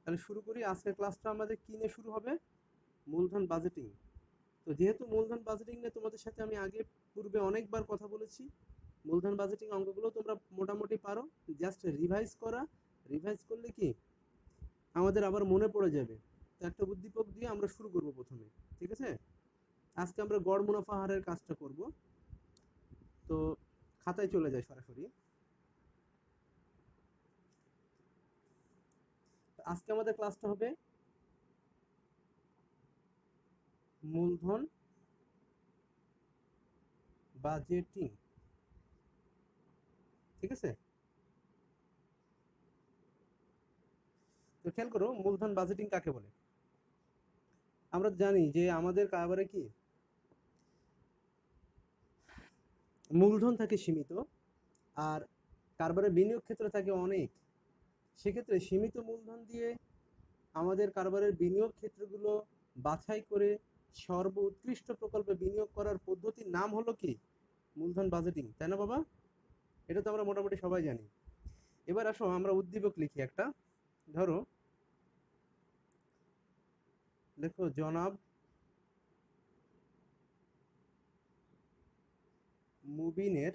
তাহলে শুরু করি। আজকের ক্লাসটা আমাদের কি নিয়ে শুরু হবে? মূলধন বাজেটিং। তো যেহেতু মূলধন বাজেটিং নিয়ে তোমাদের সাথে আমি আগে পূর্বে অনেকবার কথা বলেছি, মূলধন বাজেটিং অঙ্কগুলো তোমরা মোটামুটি পারো। জাস্ট রিভাইজ করা, রিভাইজ করলে কি আমাদের আবার মনে পড়ে যাবে। তো একটা উদ্দীপক দিয়ে আমরা শুরু করব প্রথমে, ঠিক আছে? আজকে আমরা গড় মুনাফা হারের কাজটা করব। তো খাতায় চলে যায় সরাসরি। আজকে আমাদের ক্লাসটা হবে মূলধন বাজেটিং, ঠিক আছে? তো খেয়াল করো মূলধন বাজেটিং কাকে বলে। আমরা জানি যে আমাদের কারবারে কি মূলধন থাকে সীমিত, আর কারবারের বিনিয়োগ ক্ষেত্র থাকে অনেক। সেক্ষেত্রে সীমিত মূলধন দিয়ে আমাদের কারবারের বিনিয়োগ ক্ষেত্রগুলো বাছাই করে সর্বোৎকৃষ্ট প্রকল্পে বিনিয়োগ করার পদ্ধতির নাম হলো কি? মূলধন বাজেটিং, তাই না বাবা? এটা তো আমরা মোটামুটি সবাই জানি। এবার আসো আমরা উদ্দীপক লিখি একটা। ধরো লেখো জনাব মুবিনের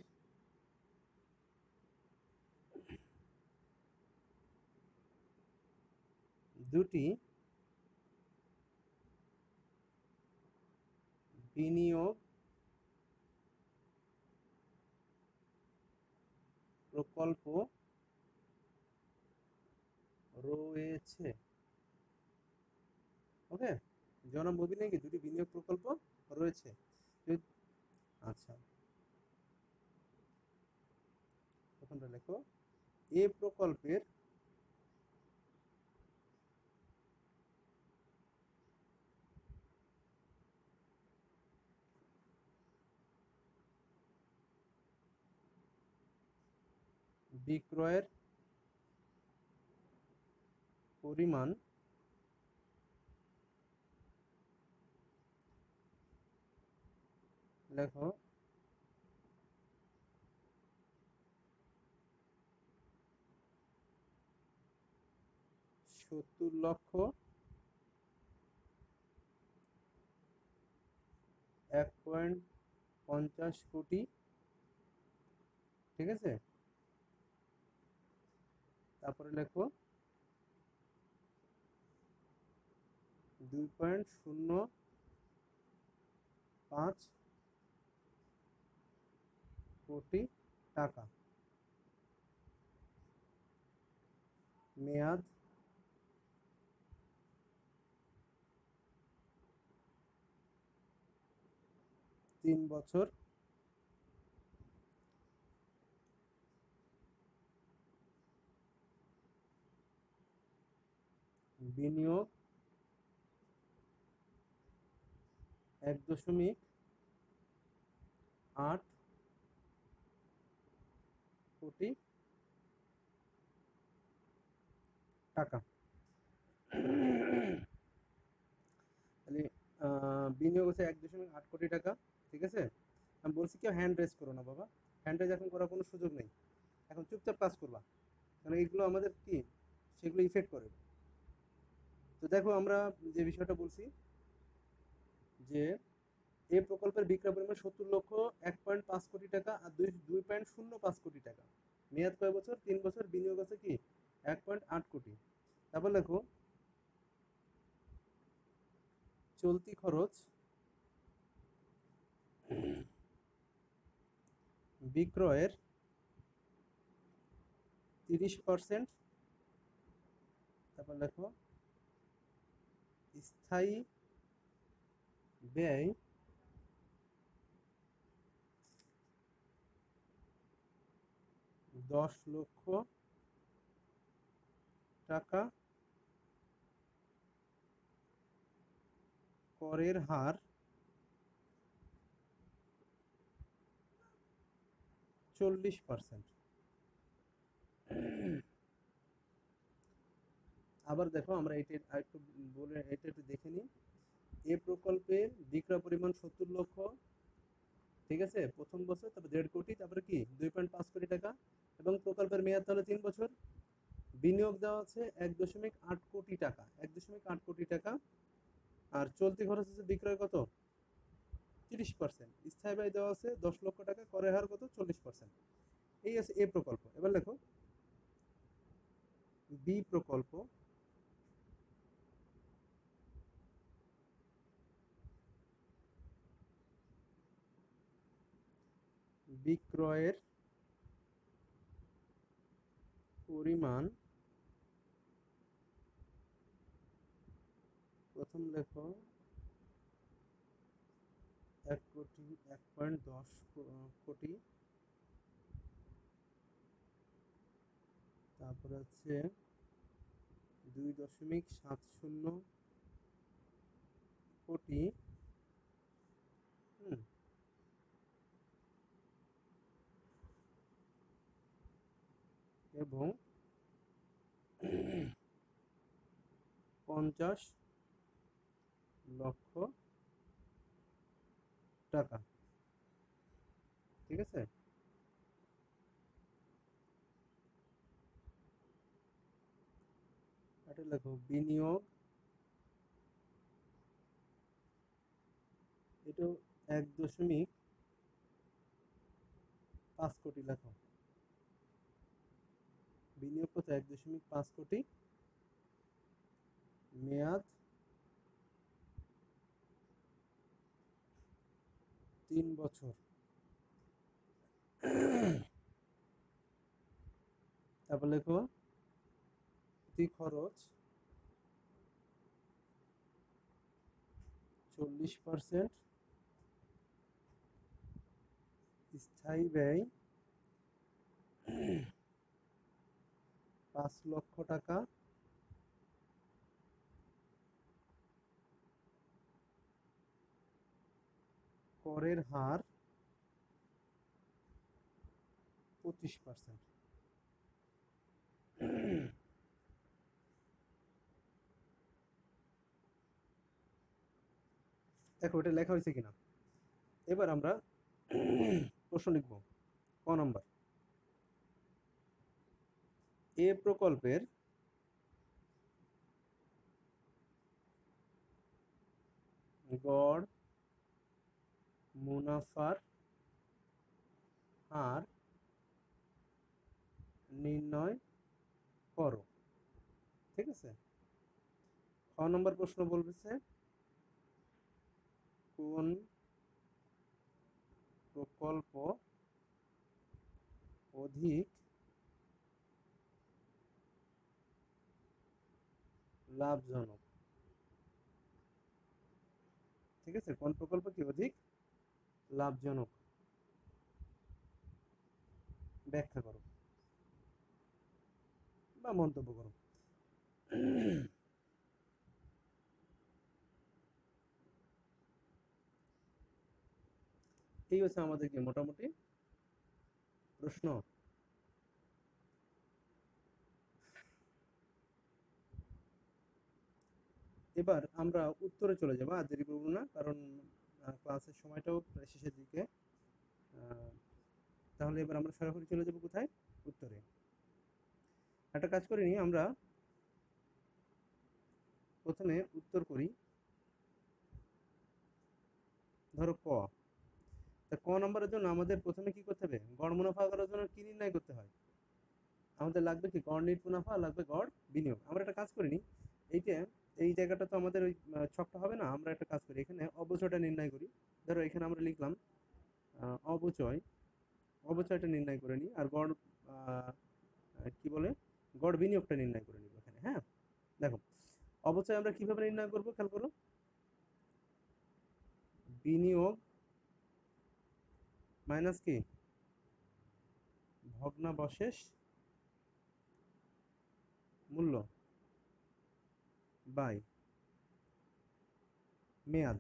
দুটি বিনিয়োগ প্রকল্প রয়েছে। ওকে, জনাব মুবিনের কি দুটি বিনিয়োগ প্রকল্প রয়েছে? আচ্ছা, প্রথমটা লেখো এ প্রকল্পের বিক্রয়ের পরিমাণ লেখো ৭০ লক্ষ ১.৫০ কোটি, ঠিক আছে? তারপরে লেখো ২.০৫ কোটি টাকা। মেয়াদ ৩ বছর। বিনিয়োগ ১.৮ কোটি টাকা। তাহলে বিনিয়োগ হচ্ছে ১.৮ কোটি টাকা, ঠিক আছে? আমি বলছি কেউ হ্যান্ড রেজ করো না বাবা, হ্যান্ড রেজ এখন করার কোনো সুযোগ নেই। এখন চুপচাপ কাজ করবা, কারণ এইগুলো আমাদের কি সেগুলো ইফেক্ট করে। তো দেখো আমরা যে বিষয়টা বলছি যে এই প্রকল্পের বিক্রয় পরিমাণ ৭০ লক্ষ ১.৫ কোটি টাকা আর ২.০৫ কোটি টাকা। মেয়াদ কয় বছর? ৩ বছর। বিনিয়োগ আছে কি ১.৮ কোটি। তারপর লেখো চলতি খরচ বিক্রয়ের ৩০%। তারপর লেখো স্থায়ী ব্যয় ১০ লক্ষ টাকা। করের হার ৪০%। আবার দেখো আমরা এটা একটু বলে এটা একটু দেখে নিই। এ প্রকল্পের বিক্রয় পরিমাণ ৭০ লক্ষ, ঠিক আছে? প্রথম বছর, তারপর ১.৫ কোটি, তারপরে কি ২.৫ কোটি টাকা, এবং প্রকল্পের মেয়াদ তাহলে ৩ বছর। বিনিয়োগ দেওয়া আছে 1.8 কোটি টাকা, 1.8 কোটি টাকা। আর চলতি খরচ আছে বিক্রয় কত, 30%। স্থায়ী ব্যয় দেওয়া আছে 10 লক্ষ টাকা, করের হার কত, 40%। এই আছে এ প্রকল্প। এবার লেখো বি প্রকল্প। বিক্রয়ের পরিমাণ, প্রথম লেখো 1.10 কোটি, তারপরে হচ্ছে 2.70 কোটি, এবং 50 লক্ষ টাকা। ঠিক আছে, এটা লেখো বিনিয়োগ, এটা 1.5 কোটি লেখো। বিনিয়োগ কত, 1.5 কোটি, মেয়াদ 3 বছর। তারপর লেখো প্রতি খরচ 40%, স্থায়ী ব্যয় 5 লক্ষ টাকা, করের হার 25%। দেখো এটা লেখা হয়েছে কিনা। এবার আমরা প্রশ্ন লিখব। ক নাম্বার, এ প্রকল্পের গড় মুনাফার হার নির্ণয় করো। ঠিক আছে, খ নম্বর প্রশ্ন বলতেছে কোন প্রকল্প অধিক লাভজনক। ঠিক আছে, কোন প্রকল্প কি অধিক লাভজনক, ব্যাখ্যা করো বা মন্তব্য করো। এই হচ্ছে আমাদের কি মোটামুটি প্রশ্ন। এবার আমরা উত্তরে চলে যাবো, আর দেরি করবো না, কারণ ক্লাসের সময়টাও প্রায় শেষের দিকে। তাহলে এবার আমরা সরাসরি চলে যাবো কোথায়, উত্তরে। একটা কাজ করে নিই, আমরা প্রথমে উত্তর করি। ধরো ক, তা ক নম্বরের জন্য আমাদের প্রথমে কি করতে হবে, গড় মুনাফা করার জন্য কি নির্ণয় করতে হয়, আমাদের লাগবে কি গড় নিট মুনাফা, লাগবে গড় বিনিয়োগ। আমরা একটা কাজ করিনি, এইটা এই জায়গাটা তো আমাদের ওই ছকটা হবে না, আমরা একটা কাজ করি, এখানে অবচয়টা নির্ণয় করি। ধরো এখানে আমরা লিখলাম অবচয়, অবচয়টা নির্ণয় করে নিই, আর গড় কি বলে, গড় বিনিয়োগটা নির্ণয় করে নিব এখানে। হ্যাঁ, দেখো অবচয় আমরা কিভাবে নির্ণয় করবো, খেয়াল করো, বিনিয়োগ মাইনাস কি ভগ্নাবশেষ মূল্য বাই মেয়াদ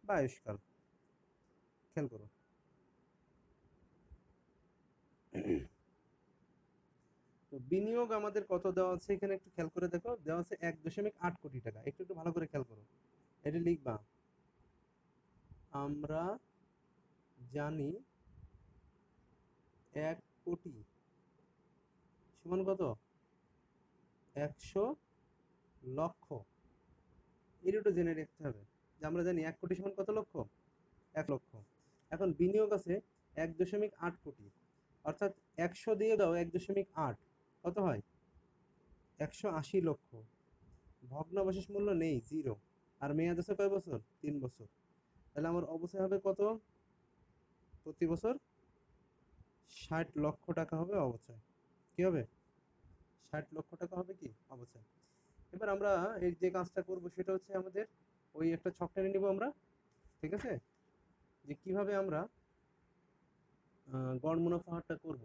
বা আয়ুষ্কাল। খেয়াল করো, তো বিনিয়োগ আমাদের কত দেওয়া আছে এখানে একটু খেয়াল করে দেখো, দেওয়া আছে 1.8 কোটি টাকা। একটু একটু ভালো করে খেয়াল করো, এটা লিখবা, আমরা জানি 1 কোটি সমান কত? 100 লক্ষ। এই দুটো জেনে রাখতে হবে যে আমরা জানি 1 কোটি সমান কত লক্ষ? 1 লক্ষ। এখন বিনিয়োগ আছে 1.8 কোটি, অর্থাৎ 100 দিয়ে দাও 1.8, কত হয়? 180 লক্ষ। ভগ্নাবশেষ মূল্য নেই, 0। আর মেয়াদ আছে কয় বছর? 3 বছর। তাহলে আমার অবশ্যই হবে কত? প্রতি বছর 60 লক্ষ টাকা হবে অবশ্যই। কি হবে? 60 লক্ষ টাকা হবে কি অবশ্যই। এবার আমরা এই যে কাজটা করব সেটা হচ্ছে আমাদের ওই একটা ছক টেনে নিব আমরা, ঠিক আছে, যে কিভাবে আমরা গড় মুনাফা হারটা করব।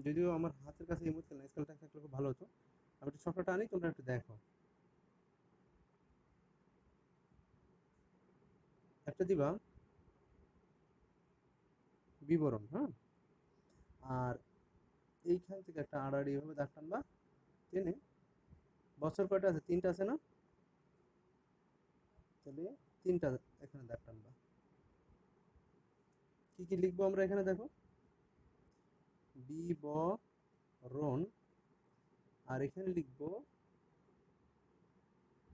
যদিও আমার হাতের কাছে এই মুহূর্তে স্কেলটা থাকলে খুব ভালো হতো। আমি একটু ছকটা আনি, তোমরা একটু দেখো। একটা দিবা বিবরণ, হ্যাঁ, আর এইখান থেকে একটা আড়াআড়ি ভাবে দাগ টানবা, টেনে বছর কয়টা আছে? 3টা আছে না? তাহলে 3টা এখানে দাগ টানবা। কি কি লিখবো আমরা এখানে দেখো? বিবরণ, আর এখানে লিখবো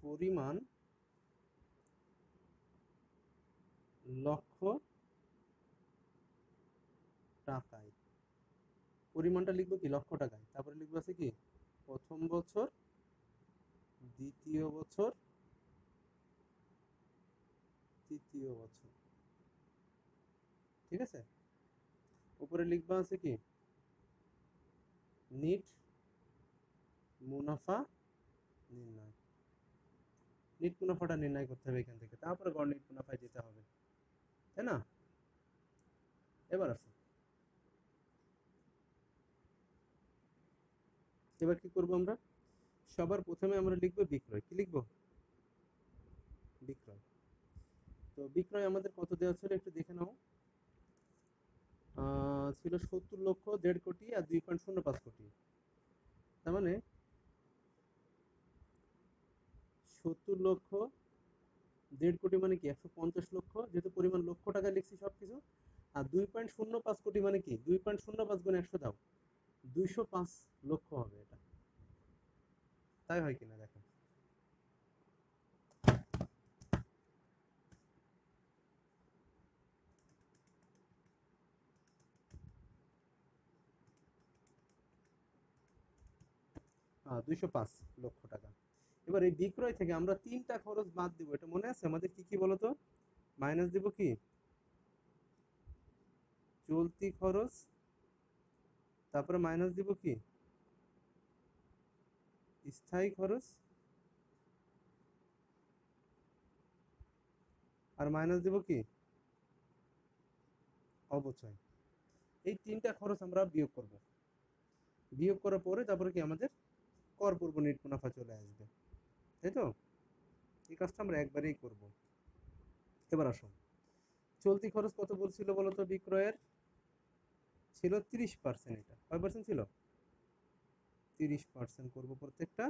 পরিমাণ লক্ষ টাকায়। পরিমাণটা লিখবো কি? লক্ষ টাকায়। তারপরে লিখবো আছে কি? প্রথম বছর, দ্বিতীয় বছর, তৃতীয় বছর। ঠিক আছে? উপরে লিখবা আছে কি? নিট মুনাফা নির্ণয়। নিট মুনাফাটা নির্ণয় করতে হবে এখান থেকে, তারপরে গড় নিট মুনাফায় যেতে হবে, তাই না? এবার আসো, এবার কি করব আমরা? সবার প্রথমে আমরা লিখবো বিক্রয়। কি লিখবো? বিক্রয়। তো বিক্রয় আমাদের কত দেওয়া ছিল একটু দেখে নাও। ছিল 70 লক্ষ, 1.5 কোটি আর 2.05 কোটি। তার মানে 70 লক্ষ, 1.5 কোটি মানে কি? 150 লক্ষ, যেহেতু পরিমাণ লক্ষ টাকা লিখছি সবকিছু। আর 2.05 কোটি মানে কি? 2.05 গুণ 100 দাও, 205 লক্ষ হবে এটা। তাই হয় কিনা দেখো। 205 লক্ষ টাকা। এবার এই বিক্রয় থেকে আমরা 3টা খরচ বাদ দিব, এটা মনে আছে আমাদের? কি কি বলতো? মাইনাস দিব কি? চলতি খরচ, তারপরে মাইনাস দিব কি? স্থায়ী খরচ, আর মাইনাস দিব কি? অবচয়। এই 3টা খরচ আমরা বিয়োগ করব। বিয়োগ করার পরে তারপরে কি আমাদের কর পূর্ব নিট মুনাফা চলে আসবে, তাই তো? এই কাজটা আমরা একবারেই করব। এবার আসো, চলতি খরচ কত বলছিল বলতো? বিক্রয়ের ছিল 30%। এটা কয় পার্সেন্ট ছিল? 30% করব প্রত্যেকটা।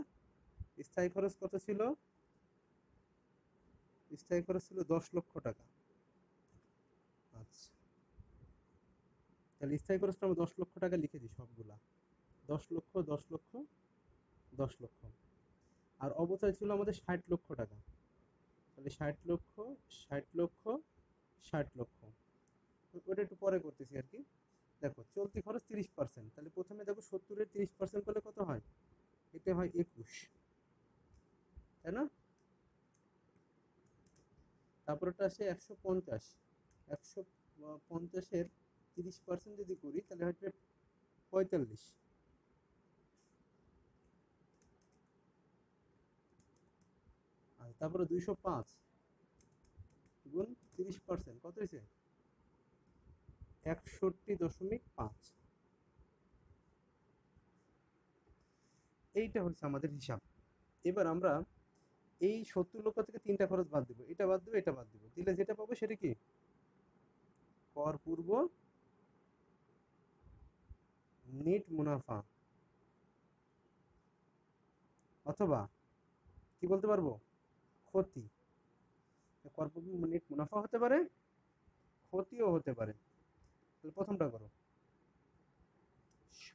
স্থায়ী খরচ কত ছিল? স্থায়ী খরচ ছিল 10 লক্ষ টাকা। আচ্ছা, তাহলে স্থায়ী খরচটা আমরা 10 লক্ষ টাকা লিখে দিই সবগুলা। 10 লক্ষ, 10 লক্ষ, 10 লক্ষ। আর অবচয় ছিল আমাদের 60 লক্ষ টাকা। তাহলে 60 লক্ষ, 60 লক্ষ, 60 লক্ষ। ওটা একটু পরে করতেছি আর কি। দেখো, চলতি খরচ 30%, তাহলে প্রথমে দেখো 70-এর 30% করলে কত হয়? এটা হয় 21, তাই না? তারপরটা আসে 150। 150-এর 30% যদি করি তাহলে হচ্ছে 45। আর তারপরে 205 গুণ 30% কত হয়েছে? 61.5। এইটা হচ্ছে আমাদের হিসাব। এবার আমরা এই 70 লক্ষ থেকে 3টা খরচ বাদ দিব, এটা বাদ দিব, এটা বাদ দিব, দিলে যেটা পাবো সেটা কি? কর পূর্ব নিট মুনাফা, অথবা কি বলতে পারবো? ক্ষতি। কর পূর্ব নিট মুনাফা হতে পারে, ক্ষতিও হতে পারে। তাহলে প্রথমটা করো,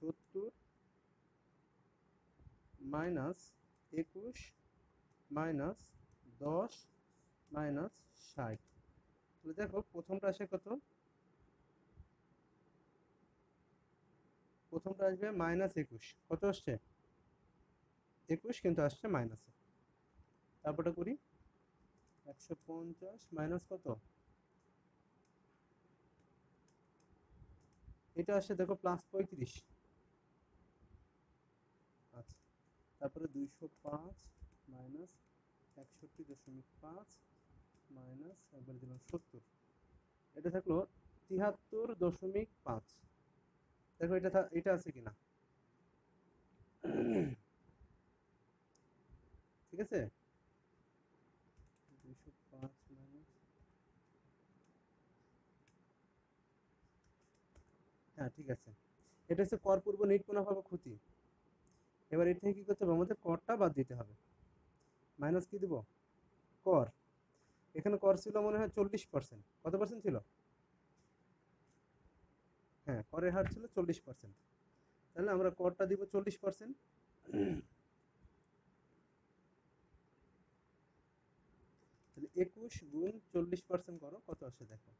70 মাইনাস 21 মাইনাস 10 মাইনাস 60। তাহলে দেখো প্রথমটা আসে কত, প্রথমটা আসবে মাইনাস 21, কত আসছে 21 কিন্তু আসছে মাইনাসে। তারপরটা করি 150 মাইনাস কত, এটা আসছে দেখো প্লাস 35। আচ্ছা, তারপরে 205 মাইনাস 61.5 মাইনাস একবার দিলাম 70, এটা থাকলো 73.5। দেখো এটা আছে কিনা, ঠিক আছে। 205 মাইনাস, হ্যাঁ ঠিক আছে। এটা হচ্ছে কর পূর্ব নিট মুনাফা বা ক্ষতি। এবার এর থেকে কি করতে হবে, আমাদের করটা বাদ দিতে হবে। মাইনাস কি দিব, কর। এখানে কর ছিল মনে হয় 40%, কত পার্সেন্ট ছিল, হ্যাঁ করের হার ছিল 40%। তাহলে আমরা করটা দিব 40%। তাহলে 21 গুণ 40% করো, কত আসে দেখো।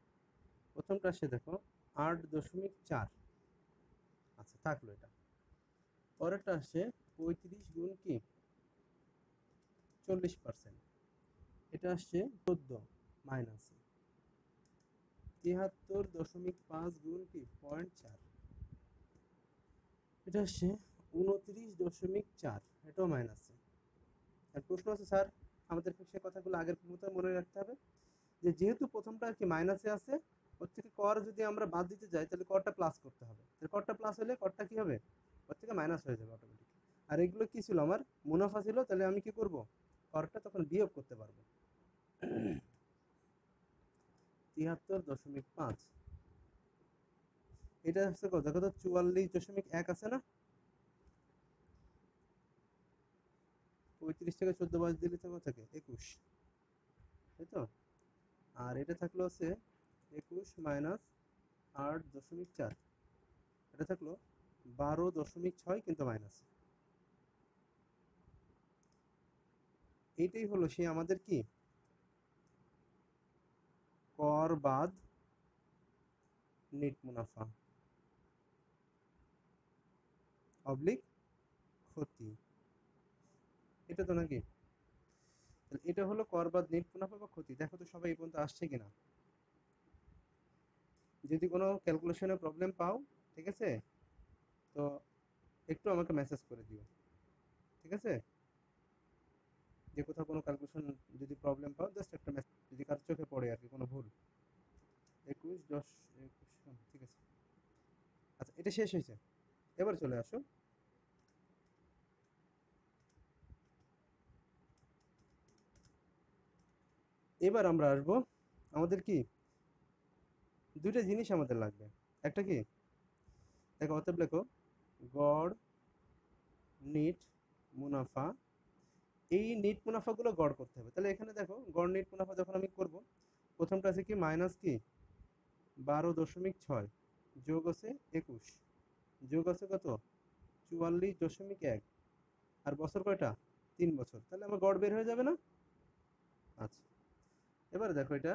প্রথমটা আসে দেখো 8.4। আচ্ছা থাকলো এটা। পরেরটা আসে 35 গুণ কি 40%, এটা আসছে 14 মাইনাস 73.5 গুণ কি 0.4, এটা আসছে 29.4, এটাও মাইনাসে। আর প্রশ্ন আছে স্যার, আমাদের সে কথাগুলো আগের মতো মনে রাখতে হবে যে যেহেতু প্রথমটা আর কি মাইনাসে আছে, ওর থেকে কর যদি আমরা বাদ দিতে যাই তাহলে করটা প্লাস করতে হবে। তাহলে করটা প্লাস হলে করটা কি হবে, ওর থেকে মাইনাস হয়ে যাবে অটোমেটিক। আর এগুলো কি ছিল, আমার মুনাফা ছিল, তাহলে আমি কি করব, করটা তখন বিয়োগ করতে পারবো। 73.5, এটা হচ্ছে কত দেখো তো, 44.1 আছে না, 35 থেকে 14 বাদ দিলে তো কত থাকে 21, তাই তো। আর এটা থাকলো হচ্ছে 21 মাইনাস 8.4, এটা থাকলো 12.6 কিন্তু মাইনাস। এইটাই হলো সে আমাদের কি কর বাদ নেট মুনাফা অবলিক ক্ষতি, এটা তো নাকি। তাহলে এটা হলো কর বাদ নেট মুনাফা বা ক্ষতি। দেখো তো সবাই এই পর্যন্ত আসছে কিনা। যদি কোনো ক্যালকুলেশনে প্রবলেম পাও, ঠিক আছে, তো একটু আমাকে মেসেজ করে দিও, ঠিক আছে। যে কোথাও কোনো ক্যালকুলেশন যদি প্রবলেম পাও, জাস্ট একটা মেসেজ, যদি কার চোখে পড়ে আর কি কোনো ভুল। 21 10 21, ঠিক আছে। আচ্ছা এটা শেষ হয়েছে, এবার চলে আসো। এবার আমরা আসবো, আমাদের কি দুইটা জিনিস আমাদের লাগবে। একটা কি দেখো, অতএব লেখো গড় নিট মুনাফা। এই নিট মুনাফাগুলো গড় করতে হবে। তাহলে এখানে দেখো গড় নিট মুনাফা যখন আমি করব, প্রথমটা আছে কি মাইনাস কি 12.6, যোগ আছে 21, যোগ আছে কত 44.1, আর বছর কয়টা 3 বছর, তাহলে আমার গড় বের হয়ে যাবে না। আচ্ছা এবার দেখো এটা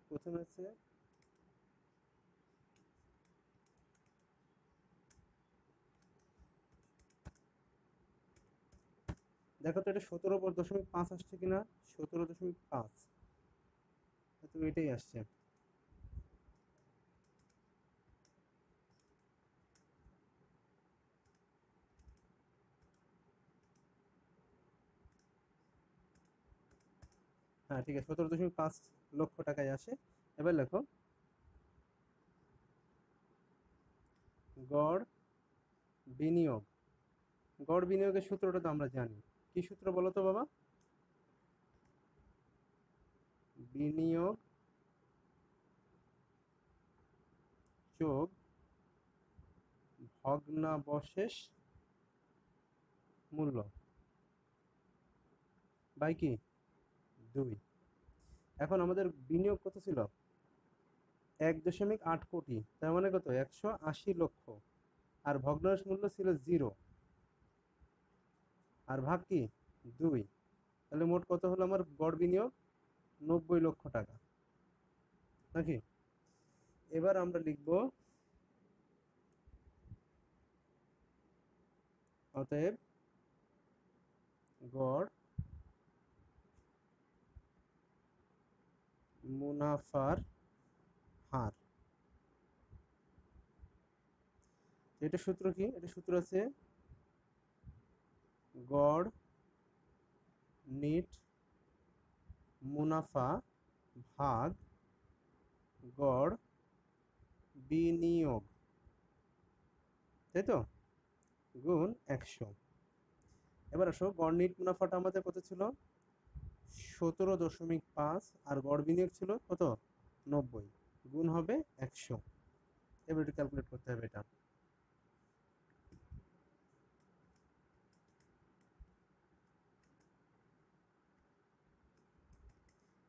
প্রথমে আছে, দেখো তো এটা 17.5 আসছে কিনা, 17.5, তো এটাই আসছে। হ্যাঁ ঠিক আছে, 17.5 লক্ষ টাকায় আসে। এবার লেখো গড় বিনিয়োগ। গড় বিনিয়োগের সূত্রটা তো আমরা জানি, কি সূত্র বলো তো বাবা, বিনিয়োগ যোগ ভগ্নাবশেষ মূল্য বাই কি 2। এখন আমাদের বিনিয়োগ কত ছিল, 1.8 কোটি, তার মানে কত, 180 লক্ষ। আর ভগ্নাংশ মূল্য ছিল 0, আর ভাগ কি 2। তাহলে মোট কত হলো আমার গড় বিনিয়োগ? 90 লক্ষ টাকা, নাকি? এবার আমরা লিখব অতএব গড় মুনাফার হার। এটা সূত্র কি? এটা সূত্র আছে গড় নিট মুনাফা ভাগ গড় বিনিয়োগ, তাই তো, গুণ 100। এবার আসো, গড় নিট মুনাফাটা আমাদের কত ছিল? 17.5, আর গড় বিনিয়োগ ছিল কত? 90, গুণ হবে 100। এবার একটু ক্যালকুলেট করতে হবে এটা।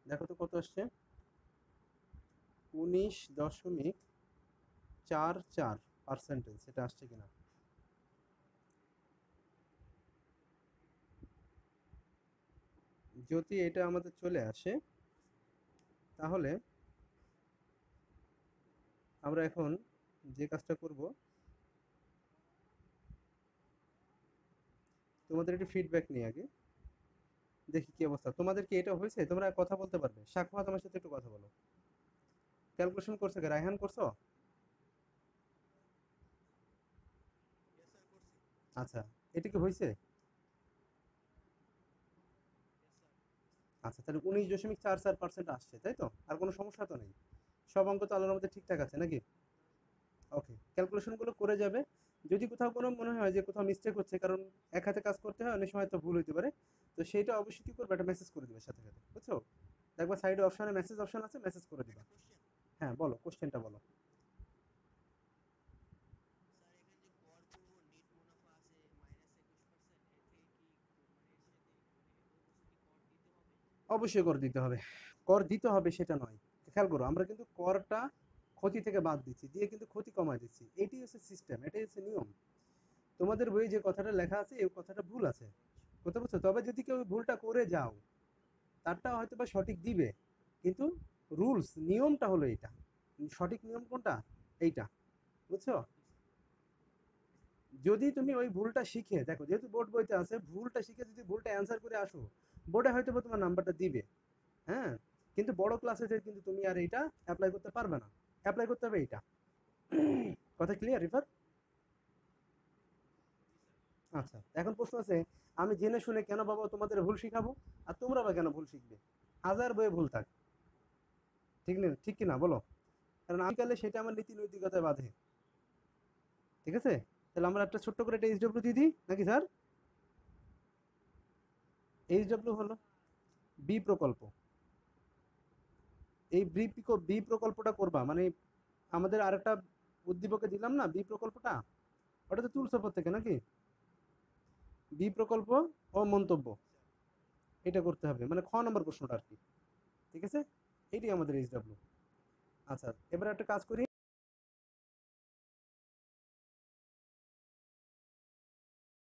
দেখো তো কত আসছে, 19.44%। এটা আসছে কিনা? যদি এটা আমাদের চলে আসে, তাহলে আমরা এখন যে কাজটা করব, তোমাদের একটু ফিডব্যাক নিয়ে আগে দেখি কি অবস্থা। তোমাদের কি এটা হয়েছে? তোমরা কথা বলতে পারবে? শাকমা, তোমার সাথে একটু কথা বলো। ক্যালকুলেশন করছো কে? রায়হান করছো? আচ্ছা, এটা কি হয়েছে? আচ্ছা, তাহলে 19.44% আসছে, তাই তো? আর কোনো সমস্যা তো নেই? সব অঙ্ক তো আল্লাহর মধ্যে ঠিকঠাক আছে নাকি? ওকে, ক্যালকুলেশনগুলো করে যাবে। যদি কোথাও কোনো মনে হয় যে কোথাও মিস্টেক হচ্ছে, কারণ এক হাতে কাজ করতে হয়, অনেক সময় তো ভুল হইতে পারে, তো সেইটা অবশ্যই কি করবে, একটা মেসেজ করে দিবে সাথে সাথে, বুঝছো? দেখবা সাইডে অপশনে মেসেজ অপশন আছে, মেসেজ করে দিবা। হ্যাঁ বলো, কোশ্চেনটা বলো। অবশ্যই কর দিতে হবে। কর দিতে হবে সেটা নয়, খেয়াল করো, আমরা কিন্তু করটা ক্ষতি থেকে বাদ দিচ্ছি, দিয়ে কিন্তু ক্ষতি কমায় দিচ্ছি। এটাই হচ্ছে সিস্টেম, এটাই হচ্ছে নিয়ম। তোমাদের বইয়ে যে কথাটা লেখা আছে, এই কথাটা ভুল আছে, বুঝতে পারছো? তবে যদি কেউ ভুলটা করে যাও, তারটা হয়তো বা সঠিক দিবে, কিন্তু রুলস নিয়মটা হলো এইটা। সঠিক নিয়ম কোনটা? এইটা, বুঝছো? যদি তুমি ওই ভুলটা শিখে দেখো, যেহেতু বোর্ড বইতে আছে, ভুলটা শিখে যদি ভুলটা অ্যান্সার করে আসো, বোর্ডে হয়তো বা তোমার নাম্বারটা দিবে। হ্যাঁ, কিন্তু বড় ক্লাসে যে কিন্তু তুমি আর এইটা অ্যাপ্লাই করতে পারবে না, অ্যাপ্লাই করতে হবে এইটা। কথা ক্লিয়ার, রিফার? আচ্ছা, এখন প্রশ্ন আছে, আমি জেনে শুনে কেন বাবা তোমাদের ভুল শিখাবো, আর তোমরা বা কেন ভুল শিখবে? হাজার বইয়ে ভুল থাক, ঠিক না? ঠিক কি না বলো? কারণ আমি কালে সেটা আমার নীতি নৈতিকতায় বাধে। ঠিক আছে, তাহলে আমরা একটা ছোট্ট করে একটা এইচডব্লিউ দিয়ে দিই নাকি স্যার? এইচডব্লিউ হলো বি প্রকল্প। এই বি প্রকল্পটা করবা মানে, আমাদের আরেকটা উদ্দীপকে দিলাম না বি প্রকল্পটা, ওটা তো তুলছো থেকে নাকি? বি প্রকল্প ও মন্তব্য, এটা করতে হবে, মানে খ নম্বর প্রশ্নটা আর কি। ঠিক আছে, এইটাই আমাদের এইচডব্লিউ। আচ্ছা, এবার একটা কাজ করি।